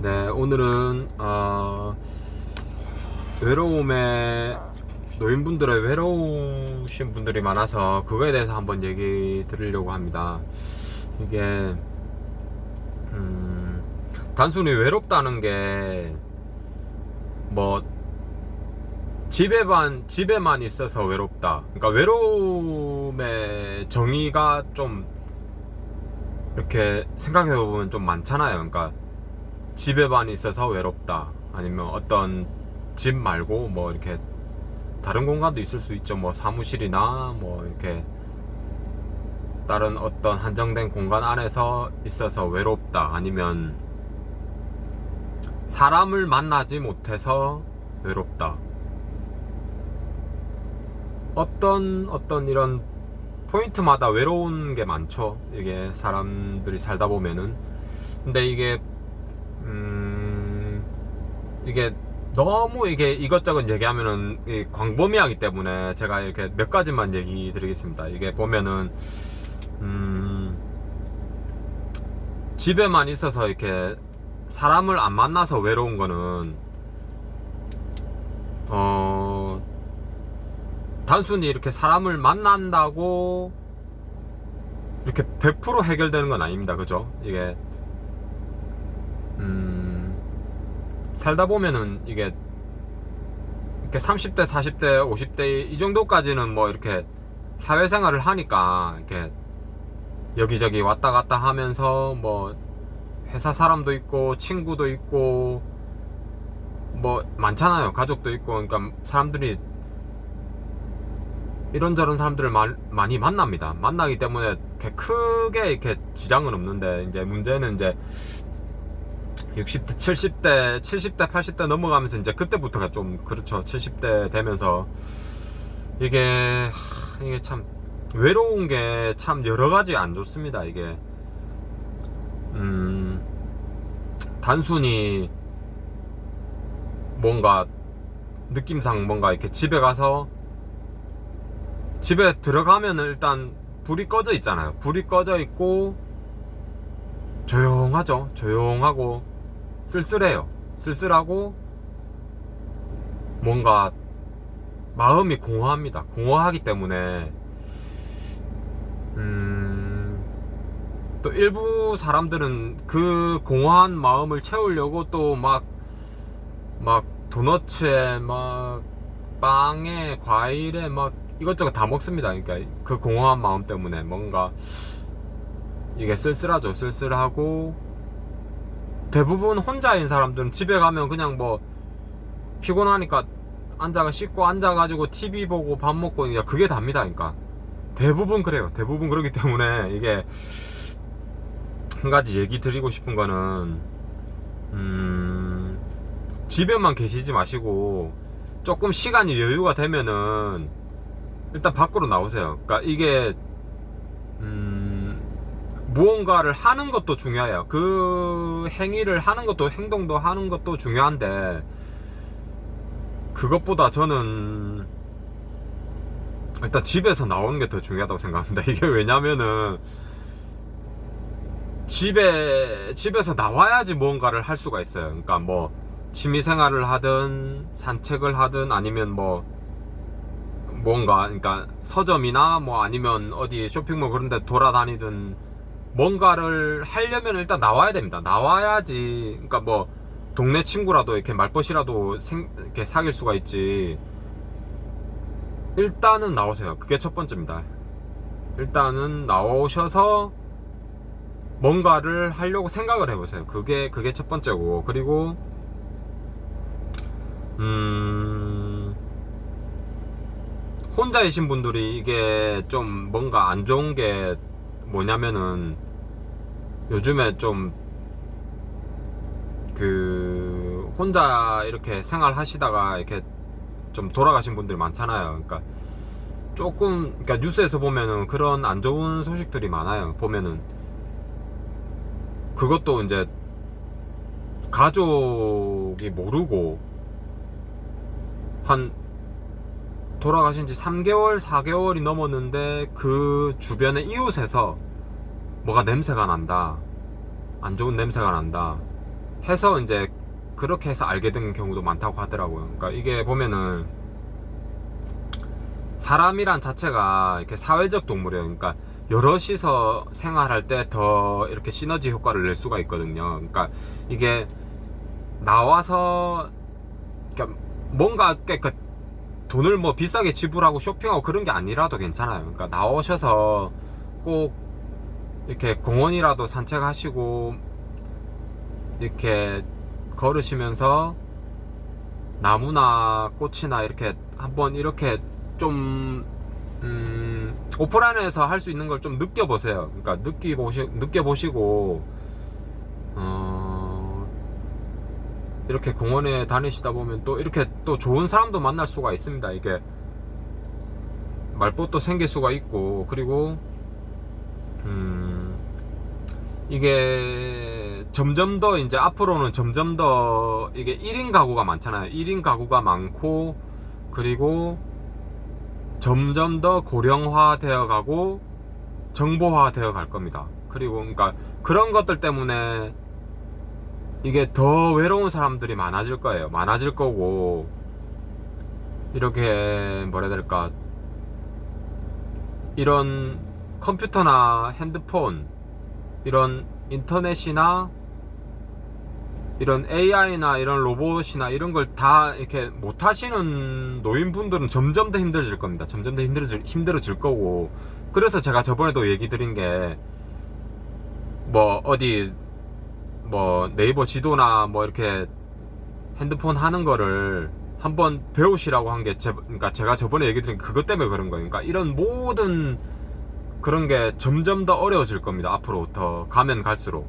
네, 오늘은 외로움에 노인분들의 외로우신 분들이 많아서 그거에 대해서 한번 얘기 드리려고 합니다. 이게 단순히 외롭다는 게 뭐 집에만 있어서 외롭다. 그러니까 외로움의 정의가 좀 이렇게 생각해 보면 좀 많잖아요. 그러니까 집에만 있어서 외롭다. 아니면 어떤 집 말고 뭐 이렇게 다른 공간도 있을 수 있죠. 뭐 사무실이나 뭐 이렇게 다른 어떤 한정된 공간 안에서 있어서 외롭다. 아니면 사람을 만나지 못해서 외롭다. 어떤 이런 포인트마다 외로운 게 많죠. 이게 사람들이 살다 보면은. 근데 이게 너무 이게 이것저것 얘기하면은 광범위하기 때문에 제가 이렇게 몇 가지만 얘기 드리겠습니다. 이게 보면은 집에만 있어서 이렇게 사람을 안 만나서 외로운 거는 단순히 이렇게 사람을 만난다고 이렇게 100% 해결되는 건 아닙니다. 그죠? 이게 살다 보면은 이게 이렇게 30대, 40대, 50대 이 정도까지는 뭐 이렇게 사회생활을 하니까 이렇게 여기저기 왔다 갔다 하면서 뭐 회사 사람도 있고 친구도 있고 뭐 많잖아요. 가족도 있고. 그러니까 사람들이 이런저런 사람들을 많이 만납니다. 만나기 때문에 이렇게 크게 이렇게 지장은 없는데, 이제 문제는 이제 60대, 70대, 80대 넘어가면서 이제 그때부터가 좀 그렇죠. 70대 되면서 이게 참 외로운 게 참 여러 가지 안 좋습니다. 이게 단순히 뭔가 느낌상 뭔가 이렇게 집에 들어가면은 일단 불이 꺼져 있잖아요. 불이 꺼져 있고 조용하죠. 조용하고 쓸쓸해요. 쓸쓸하고 뭔가 마음이 공허합니다. 공허하기 때문에 또 일부 사람들은 그 공허한 마음을 채우려고 또 막 도너츠에 막 빵에 과일에 막 이것저것 다 먹습니다. 그러니까 그 공허한 마음 때문에 뭔가 이게 쓸쓸하죠. 쓸쓸하고 대부분 혼자인 사람들은 집에 가면 그냥 뭐 피곤하니까 씻고 앉아가지고 TV 보고 밥 먹고 그게 답니다. 그러니까 대부분 그래요. 대부분 그러기 때문에 이게 한 가지 얘기 드리고 싶은 거는 집에만 계시지 마시고 조금 시간이 여유가 되면은 일단 밖으로 나오세요. 그러니까 이게 무언가를 하는 것도 중요해요. 그 행위를 하는 것도, 행동도 하는 것도 중요한데 그것보다 저는 일단 집에서 나오는 게 더 중요하다고 생각합니다. 이게 왜냐면은 집에서 나와야지 무언가를 할 수가 있어요. 그러니까 뭐 취미생활을 하든 산책을 하든 아니면 뭐 뭔가, 그러니까 서점이나 뭐 아니면 어디 쇼핑몰 그런 데 돌아다니든 뭔가를 하려면 일단 나와야 됩니다. 나와야지. 그러니까 뭐 동네 친구라도 이렇게 말벗이라도 이렇게 사귈 수가 있지. 일단은 나오세요. 그게 첫 번째입니다. 일단은 나오셔서 뭔가를 하려고 생각을 해보세요. 그게 첫 번째고. 그리고 혼자이신 분들이 이게 좀 뭔가 안 좋은 게 뭐냐면은 요즘에 좀 혼자 이렇게 생활하시다가 이렇게 좀 돌아가신 분들이 많잖아요. 그러니까 그러니까 뉴스에서 보면은 그런 안 좋은 소식들이 많아요. 보면은 그것도 이제 가족이 모르고 돌아가신 지 3개월, 4개월이 넘었는데 그 주변의 이웃에서 뭐가 냄새가 난다. 안 좋은 냄새가 난다. 해서 이제 그렇게 해서 알게 된 경우도 많다고 하더라고요. 그러니까 이게 보면은 사람이란 자체가 이렇게 사회적 동물이에요. 그러니까 여럿이서 생활할 때 더 이렇게 시너지 효과를 낼 수가 있거든요. 그러니까 이게 나와서 그러니까 뭔가 그 돈을 뭐 비싸게 지불하고 쇼핑하고 그런 게 아니라도 괜찮아요. 그러니까 나오셔서 꼭 이렇게 공원이라도 산책하시고 이렇게 걸으시면서 나무나 꽃이나 이렇게 한번 이렇게 좀 오프라인에서 할 수 있는 걸 좀 느껴보세요. 그러니까 느껴보시고 이렇게 공원에 다니시다 보면 또 이렇게 또 좋은 사람도 만날 수가 있습니다. 이게 말벗도 생길 수가 있고, 그리고 이게 점점 더 이제 앞으로는 점점 더 이게 1인 가구가 많잖아요. 1인 가구가 많고, 그리고 점점 더 고령화 되어 가고 정보화 되어 갈 겁니다. 그리고 그러니까 그런 것들 때문에 이게 더 외로운 사람들이 많아질 거예요. 많아질 거고, 이렇게 뭐라 해야 될까, 이런 컴퓨터나 핸드폰, 이런 인터넷이나 이런 AI나 이런 로봇이나 이런 걸 다 이렇게 못 하시는 노인분들은 점점 더 힘들어질 겁니다. 점점 더 힘들어질 거고. 그래서 제가 저번에도 얘기 드린 게, 뭐 어디 뭐 네이버 지도나 뭐 이렇게 핸드폰 하는 거를 한번 배우시라고 한 게 그러니까 제가 저번에 얘기 드린 그것 때문에 그런 거예요. 그러니까 이런 모든 그런 게 점점 더 어려워질 겁니다. 앞으로 더 가면 갈수록.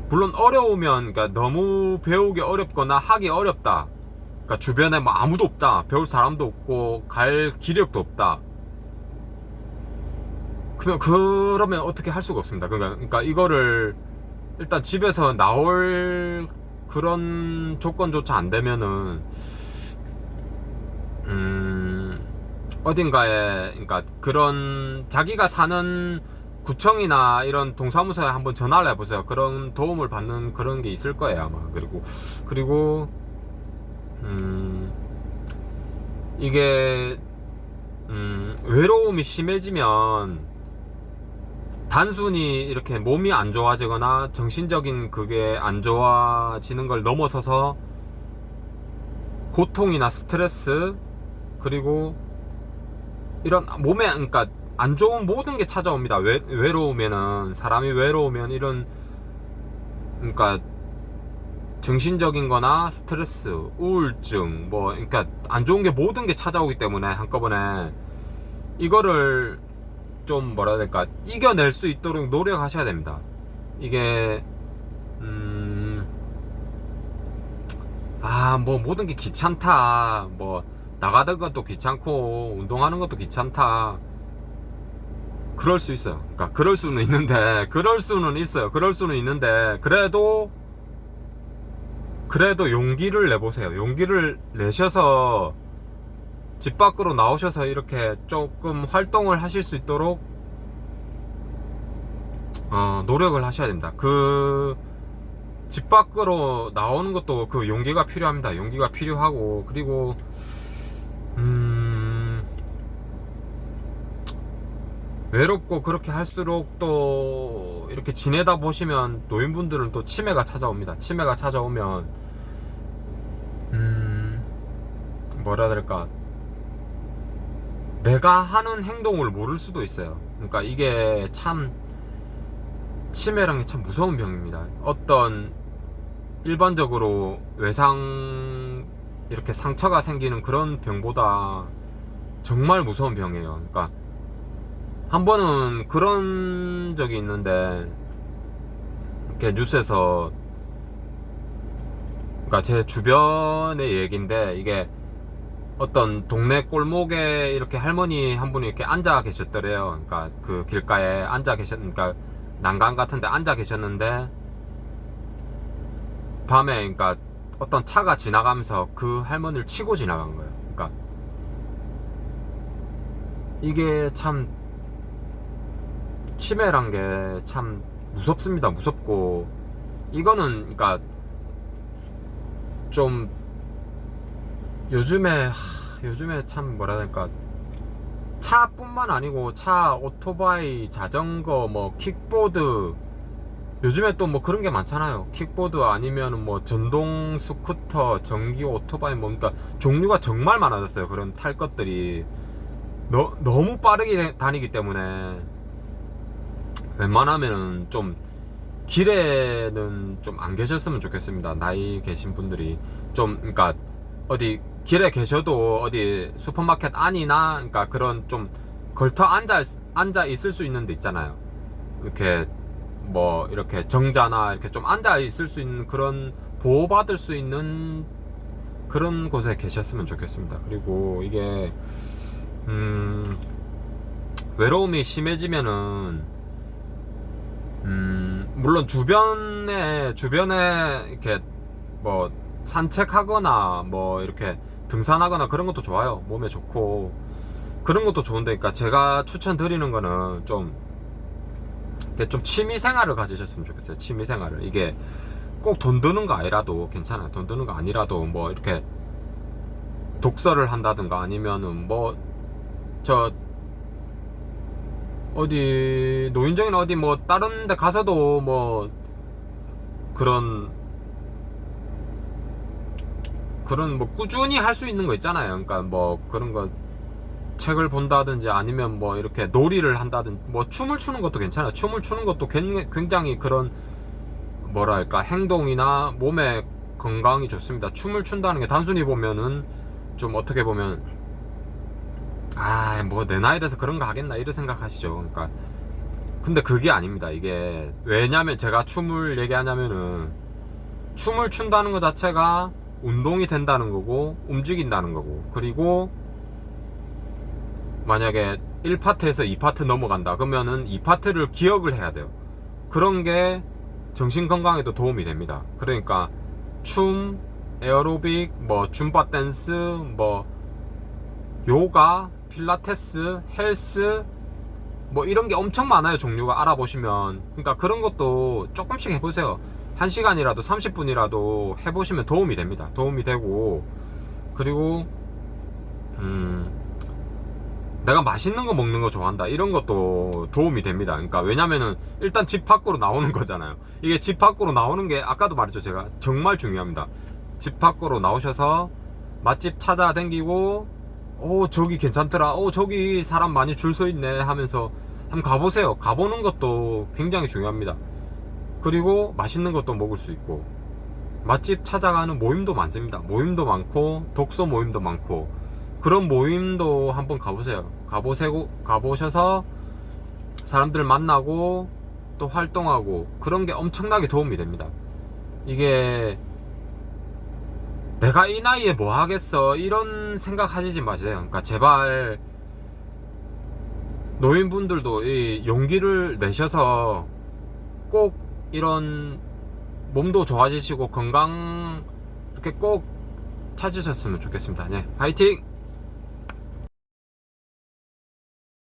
물론 어려우면, 그러니까 너무 배우기 어렵거나 하기 어렵다, 그러니까 주변에 뭐 아무도 없다, 배울 사람도 없고 갈 기력도 없다, 그러면 어떻게 할 수가 없습니다. 그러니까 이거를 일단 집에서 나올 그런 조건조차 안 되면은 어딘가에, 그러니까 그런 자기가 사는 구청이나 이런 동사무소에 한번 전화를 해보세요. 그런 도움을 받는 그런 게 있을 거예요, 아마. 그리고 이게 외로움이 심해지면 단순히 이렇게 몸이 안 좋아지거나 정신적인 그게 안 좋아지는 걸 넘어서서 고통이나 스트레스, 그리고 이런 몸에, 그러니까 안 좋은 모든 게 찾아옵니다. 외로우면은, 사람이 외로우면 이런, 그러니까 정신적인 거나 스트레스, 우울증, 뭐 그러니까 안 좋은 게 모든 게 찾아오기 때문에 한꺼번에 이거를 좀 뭐라 해야 될까, 이겨낼 수 있도록 노력하셔야 됩니다. 이게 뭐 모든 게 귀찮다, 뭐 나가는 것도 귀찮고 운동하는 것도 귀찮다, 그럴 수 있어요. 그러니까 그럴 수는 있는데, 그래도 용기를 내보세요. 용기를 내셔서 집 밖으로 나오셔서 이렇게 조금 활동을 하실 수 있도록 노력을 하셔야 됩니다. 그 집 밖으로 나오는 것도 그 용기가 필요합니다. 용기가 필요하고, 그리고 외롭고 그렇게 할수록 또 이렇게 지내다 보시면 노인분들은 또 치매가 찾아옵니다. 치매가 찾아오면 뭐라 해야 될까, 내가 하는 행동을 모를 수도 있어요. 그러니까 이게 참, 치매란 게 참 무서운 병입니다. 어떤 일반적으로 외상, 이렇게 상처가 생기는 그런 병보다 정말 무서운 병이에요. 그러니까 한 번은 그런 적이 있는데, 이렇게 뉴스에서, 그러니까 제 주변의 얘기인데, 이게 어떤 동네 골목에 이렇게 할머니 한 분이 이렇게 앉아 계셨더래요. 그러니까 그 길가에 그러니까 난간 같은데 앉아 계셨는데, 밤에 그러니까 어떤 차가 지나가면서 그 할머니를 치고 지나간 거예요. 그러니까 이게 참, 치매란 게 참 무섭습니다. 무섭고 이거는 그러니까 좀 요즘에 참 뭐라 해야 될까, 차뿐만 아니고 차, 오토바이, 자전거, 뭐 킥보드, 요즘에 또 뭐 그런 게 많잖아요. 킥보드 아니면 뭐 전동 스쿠터, 전기 오토바이, 뭐 그러니까 종류가 정말 많아졌어요. 그런 탈 것들이 너무 빠르게 다니기 때문에 웬만하면은 좀 길에는 좀 안 계셨으면 좋겠습니다. 나이 계신 분들이 좀, 그러니까 어디 길에 계셔도 어디 슈퍼마켓 안이나, 그러니까 그런 좀 걸터 앉아 있을 수 있는 데 있잖아요. 이렇게 뭐 이렇게 정자나 이렇게 좀 앉아 있을 수 있는 그런, 보호받을 수 있는 그런 곳에 계셨으면 좋겠습니다. 그리고 이게 외로움이 심해지면은 물론 주변에 이렇게 뭐 산책하거나 뭐 이렇게 등산하거나 그런 것도 좋아요. 몸에 좋고 그런 것도 좋은데, 그러니까 제가 추천드리는 거는 좀 취미 생활을 가지셨으면 좋겠어요. 취미 생활을. 이게 꼭 돈 드는 거 아니라도 괜찮아요. 돈 드는 거 아니라도 뭐 이렇게 독서를 한다든가, 아니면은 뭐 저 어디 노인정이나 어디 뭐 다른 데 가서도 뭐 그런 뭐 꾸준히 할 수 있는 거 있잖아요. 그러니까 뭐 그런 거 책을 본다든지, 아니면 뭐 이렇게 놀이를 한다든지, 뭐 춤을 추는 것도 괜찮아요. 춤을 추는 것도 굉장히 그런 뭐랄까 행동이나 몸의 건강이 좋습니다. 춤을 춘다는 게 단순히 보면은 좀 어떻게 보면 뭐 내 나이 돼서 그런 거 하겠나 이런 생각하시죠. 그러니까 근데 그게 아닙니다. 이게 왜냐면 제가 춤을 얘기하냐면은 춤을 춘다는 것 자체가 운동이 된다는 거고 움직인다는 거고, 그리고 만약에 1파트에서 2파트 넘어간다 그러면은 2파트를 기억을 해야 돼요. 그런 게 정신 건강에도 도움이 됩니다. 그러니까 춤, 에어로빅, 뭐 줌바 댄스, 뭐 요가, 필라테스, 헬스, 뭐 이런 게 엄청 많아요. 종류가 알아보시면. 그러니까 그런 것도 조금씩 해보세요. 1시간이라도 30분이라도 해보시면 도움이 됩니다. 도움이 되고, 그리고 내가 맛있는 거 먹는 거 좋아한다 이런 것도 도움이 됩니다. 그러니까 왜냐면은 일단 집 밖으로 나오는 거잖아요. 이게 집 밖으로 나오는 게 아까도 말했죠. 제가 정말 중요합니다. 집 밖으로 나오셔서 맛집 찾아다니고, 저기 괜찮더라, 저기 사람 많이 줄 서 있네 하면서 한번 가보세요. 가보는 것도 굉장히 중요합니다. 그리고 맛있는 것도 먹을 수 있고, 맛집 찾아가는 모임도 많습니다. 모임도 많고 독서 모임도 많고, 그런 모임도 한번 가보셔서 사람들 만나고 또 활동하고, 그런 게 엄청나게 도움이 됩니다. 이게 내가 이 나이에 뭐 하겠어 이런 생각 하시지 마세요. 그러니까 제발 노인분들도 이 용기를 내셔서 꼭 이런 몸도 좋아지시고 건강 이렇게 꼭 찾으셨으면 좋겠습니다. 네, 파이팅!